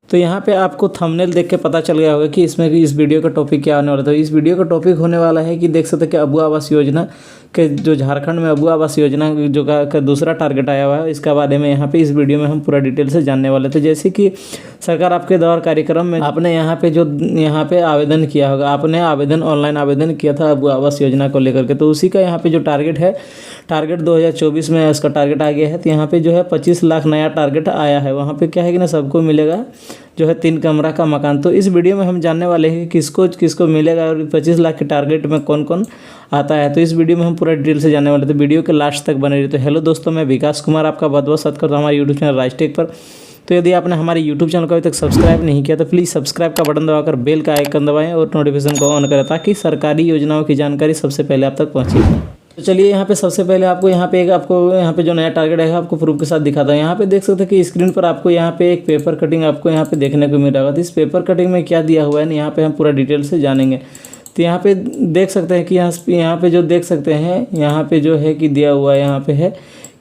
तो यहाँ पे आपको थंबनेल देख के पता चल गया होगा कि इसमें इस वीडियो का टॉपिक क्या होने वाला था। इस वीडियो का टॉपिक होने वाला है कि देख सकते हैं कि अबुआ आवास योजना के जो झारखंड में अबुआ आवास योजना जो का दूसरा टारगेट आया हुआ है, इसके बारे में यहाँ पे इस वीडियो में हम पूरा डिटेल से जानने वाले थे। जैसे कि सरकार आपके द्वारा कार्यक्रम में आपने यहाँ पे आवेदन किया होगा, आपने ऑनलाइन आवेदन किया था अबुआ आवास योजना को लेकर के, तो उसी का यहाँ पे जो टारगेट 2024 में इसका टारगेट आ गया है। तो यहाँ पे जो है 25 लाख नया टारगेट आया है। वहाँ पे क्या है कि ना सबको मिलेगा जो है 3 कमरा का मकान। तो इस वीडियो में हम जानने वाले हैं कि किसको किसको मिलेगा और 25 लाख के टारगेट में कौन कौन आता है। तो इस वीडियो में हम पूरा डिटेल से जानने वाले थे, वीडियो के लास्ट तक बने रही। तो हेलो दोस्तों, मैं विकास कुमार आपका बहुत बहुत स्वागत करता हूँ हमारे यूट्यूब चैनल राजटेक पर। तो यदि आपने हमारे यूट्यूब चैनल को अभी तक सब्सक्राइब नहीं किया तो प्लीज़ सब्सक्राइब का बटन दबाकर बेल का आइकन दबाएं और नोटिफिकेशन को ऑन करें ताकि सरकारी योजनाओं की जानकारी सबसे पहले आप तक पहुँचे। तो चलिए यहाँ पे सबसे पहले आपको यहाँ पे जो नया टारगेट है आपको प्रूफ के साथ दिखाता है। यहाँ पे देख सकते हैं कि स्क्रीन पर आपको यहाँ पे एक पेपर कटिंग आपको यहाँ पे देखने को मिल रहा होगा। तो इस पेपर कटिंग में क्या दिया हुआ है यहाँ पे हम पूरा डिटेल से जानेंगे। तो यहाँ पे देख सकते हैं कि यहाँ पे जो देख सकते हैं यहाँ पे जो है कि दिया हुआ है यहाँ पे है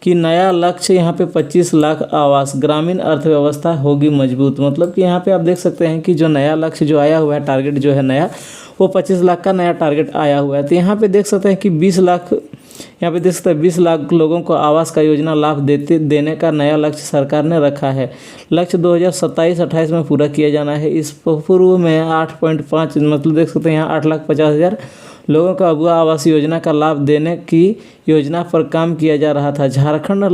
कि नया लक्ष्य यहाँ पे 25 लाख आवास, ग्रामीण अर्थव्यवस्था होगी मजबूत। मतलब कि यहाँ पे आप देख सकते हैं कि जो नया लक्ष्य जो आया हुआ है, टारगेट जो है नया, वो 25 लाख का नया टारगेट आया हुआ है। तो यहाँ पे देख सकते हैं कि 20 लाख लोगों को आवास का योजना लाभ देने का नया लक्ष्य सरकार ने रखा है। लक्ष्य 2027-28 में पूरा किया जाना है। इस पूर्व में 8.5 मतलब देख सकते हैं यहाँ 8,50,000 लोगों को अबुआ आवास योजना का लाभ देने की योजना पर काम किया जा रहा था। झारखंड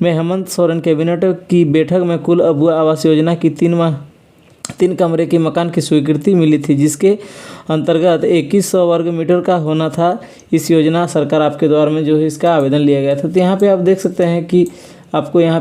में हेमंत सोरेन कैबिनेट की बैठक में कुल अबुआ आवास योजना की 3 कमरे की मकान की स्वीकृति मिली थी, जिसके अंतर्गत 2100 वर्ग मीटर का होना था। इस योजना सरकार आपके द्वारा में जो है इसका आवेदन लिया गया था। तो यहाँ पे आप देख सकते हैं कि आपको यहाँ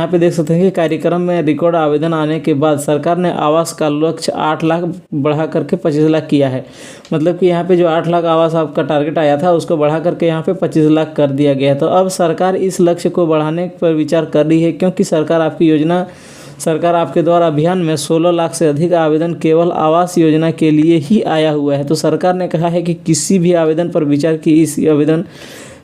पे देख सकते हैं कि कार्यक्रम में रिकॉर्ड आवेदन आने के बाद सरकार ने आवास का लक्ष्य 8 लाख बढ़ा करके 25 लाख किया है। मतलब कि यहाँ पे जो 8 लाख आवास आपका टारगेट आया था उसको बढ़ा करके यहाँ पे 25 लाख कर दिया गया है। तो अब सरकार इस लक्ष्य को बढ़ाने पर विचार कर रही है, क्योंकि सरकार आपके द्वारा अभियान में 16 लाख से अधिक आवेदन केवल आवास योजना के लिए ही आया हुआ है। तो सरकार ने कहा है कि किसी भी आवेदन पर विचार की इस आवेदन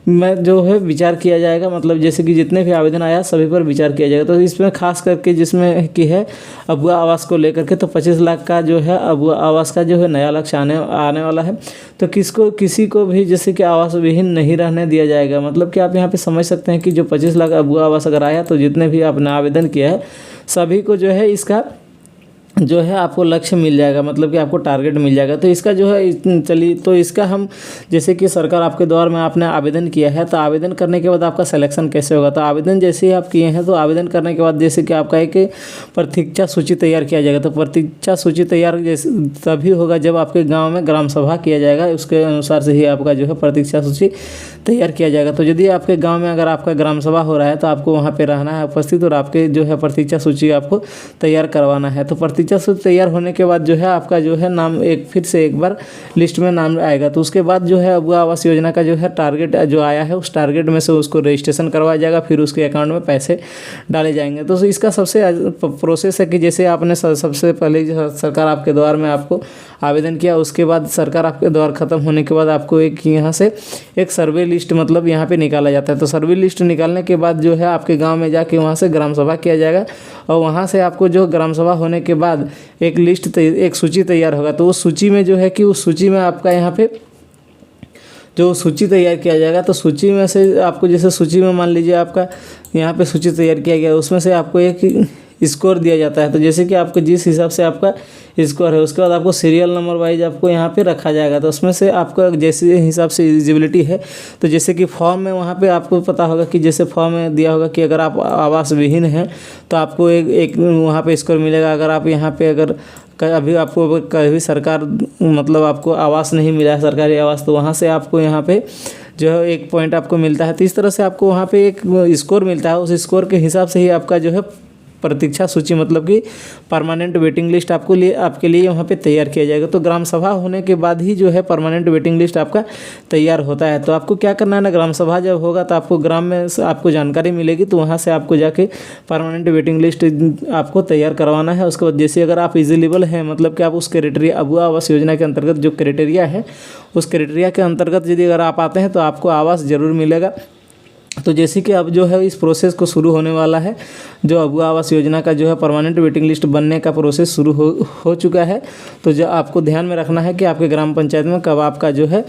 में जो है विचार किया जाएगा। मतलब जैसे कि जितने भी आवेदन आया सभी पर विचार किया जाएगा। तो इसमें खास करके जिसमें कि है अबुआ आवास को लेकर के, तो 25 लाख का जो है अबुआ आवास का जो है नया लक्ष्य आने वाला है। तो किसी को भी जैसे कि आवास विहीन नहीं रहने दिया जाएगा। मतलब कि आप यहाँ पे समझ सकते हैं कि जो 25 लाख अबुआ आवास अगर आया तो जितने भी आपने आवेदन किया है सभी को जो है इसका जो है आपको लक्ष्य मिल जाएगा, मतलब कि आपको टारगेट मिल जाएगा। तो इसका जो है चलिए, तो इसका हम जैसे कि सरकार आपके द्वारा में आपने आवेदन किया है, तो आवेदन करने के बाद आपका सिलेक्शन कैसे होगा। तो आवेदन जैसे ही आप किए हैं तो आवेदन करने के बाद जैसे कि आपका एक प्रतीक्षा सूची तैयार किया जाएगा। तो प्रतीक्षा सूची तैयार जैसे तभी होगा जब आपके गाँव में ग्राम सभा किया जाएगा, उसके अनुसार से ही आपका जो है प्रतीक्षा सूची तैयार किया जाएगा। तो यदि आपके गाँव में अगर आपका ग्राम सभा हो रहा है तो आपको वहाँ पर रहना है उपस्थित और आपके जो है प्रतीक्षा सूची आपको तैयार करवाना है। तो प्रतीक्षा सूची तैयार होने के बाद जो है आपका जो है नाम फिर से एक बार लिस्ट में नाम आएगा। तो उसके बाद जो है अबुआ आवास योजना का जो है टारगेट जो आया है उस टारगेट में से उसको रजिस्ट्रेशन करवाया जाएगा, फिर उसके अकाउंट में पैसे डाले जाएंगे। तो इसका सबसे प्रोसेस है कि जैसे आपने सबसे पहले सरकार आपके द्वार में आपको आवेदन किया, उसके बाद सरकार आपके द्वार खत्म होने के बाद आपको एक यहाँ से एक सर्वे लिस्ट मतलब यहाँ पे निकाला जाता है। तो सर्वे लिस्ट निकालने के बाद जो है आपके गांव में जाके वहाँ से ग्राम सभा किया जाएगा और वहाँ से आपको जो ग्राम सभा होने के बाद एक सूची तैयार होगा। तो उस सूची में जो है कि उस सूची में आपका यहाँ पे जो सूची तैयार किया जाएगा, तो सूची में से आपको जैसे सूची में मान लीजिए आपका यहाँ पे सूची तैयार किया गया, उसमें से आपको एक स्कोर दिया जाता है। तो जैसे कि आपको जिस हिसाब से आपका स्कोर है उसके बाद आपको सीरियल नंबर वाइज आपको यहाँ पे रखा जाएगा। तो उसमें से आपका जैसे हिसाब से एलिजिबिलिटी है, तो जैसे कि फॉर्म में वहाँ पे आपको पता होगा कि जैसे फॉर्म में दिया होगा कि अगर आप आवास विहीन हैं तो आपको एक वहाँ पे स्कोर मिलेगा। अगर आप यहाँ पे अगर अभी आपको कभी सरकार मतलब आपको आवास नहीं मिला है, सरकारी आवास, तो वहाँ से आपको यहाँ पे जो है 1 पॉइंट आपको मिलता है। तो इस तरह से आपको वहाँ पे एक स्कोर मिलता है। उस स्कोर के हिसाब से ही आपका जो है प्रतीक्षा सूची मतलब कि परमानेंट वेटिंग लिस्ट आपके लिए वहाँ पे तैयार किया जाएगा। तो ग्राम सभा होने के बाद ही जो है परमानेंट वेटिंग लिस्ट आपका तैयार होता है। तो आपको क्या करना है ना, ग्राम सभा जब होगा तो आपको ग्राम में आपको जानकारी मिलेगी, तो वहाँ से आपको जाके परमानेंट वेटिंग लिस्ट आपको तैयार करवाना है। उसके बाद जैसे अगर आप एलिजिबल हैं, मतलब कि आप उस क्राइटेरिया अबुआ आवास योजना के अंतर्गत जो क्राइटेरिया है उस क्राइटेरिया के अंतर्गत यदि अगर आप आते हैं तो आपको आवास ज़रूर मिलेगा। तो जैसे कि अब जो है इस प्रोसेस को शुरू होने वाला है, जो अबुआ आवास योजना का जो है परमानेंट वेटिंग लिस्ट बनने का प्रोसेस शुरू हो चुका है। तो जो आपको ध्यान में रखना है कि आपके ग्राम पंचायत में कब आपका जो है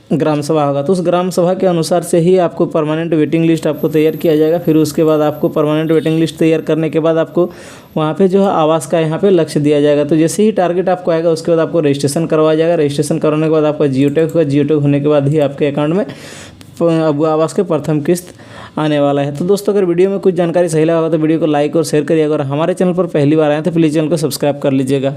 ग्राम सभा होगा, तो उस ग्राम सभा के अनुसार से ही आपको परमानेंट वेटिंग लिस्ट आपको तैयार किया जाएगा। फिर उसके बाद आपको परमानेंट वेटिंग लिस्ट तैयार करने के बाद आपको वहाँ पे जो है आवास का यहाँ पे लक्ष्य दिया जाएगा। तो जैसे ही टारगेट आपको आएगा उसके बाद आपको रजिस्ट्रेशन करवाया जाएगा। रजिस्ट्रेशन करवाने के बाद आपका जियो टैग होगा। जियो टैग होने के बाद ही आपके अकाउंट में अबुआ आवास के प्रथम किस्त आने वाला है। तो दोस्तों अगर वीडियो में कुछ जानकारी सही लगा हो तो वीडियो को लाइक और शेयर करिएगा। अगर हमारे चैनल पर पहली बार आए तो प्लीज़ चैनल को सब्सक्राइब कर लीजिएगा।